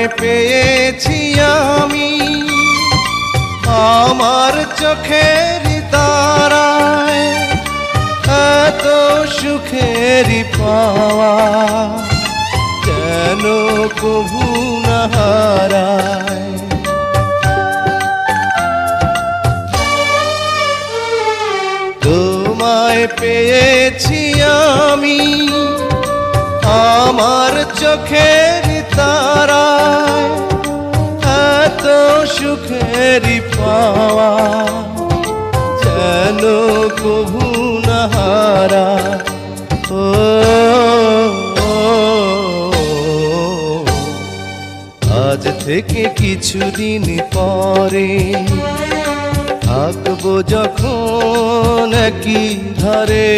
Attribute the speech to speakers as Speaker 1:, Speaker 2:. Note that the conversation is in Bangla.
Speaker 1: তোমায় পেয়েছি আমি আমার চোখের তারায়, এত সুখের পাওয়া যেন কভু না হারায়। তোমায় পেয়েছি আমি আমার চোখের তারায়, এত সুখের পাওয়া যেন কভু না হারায়। ও আজ থেকে কিছুদিন পরে থাকবো যখন একই ধারে,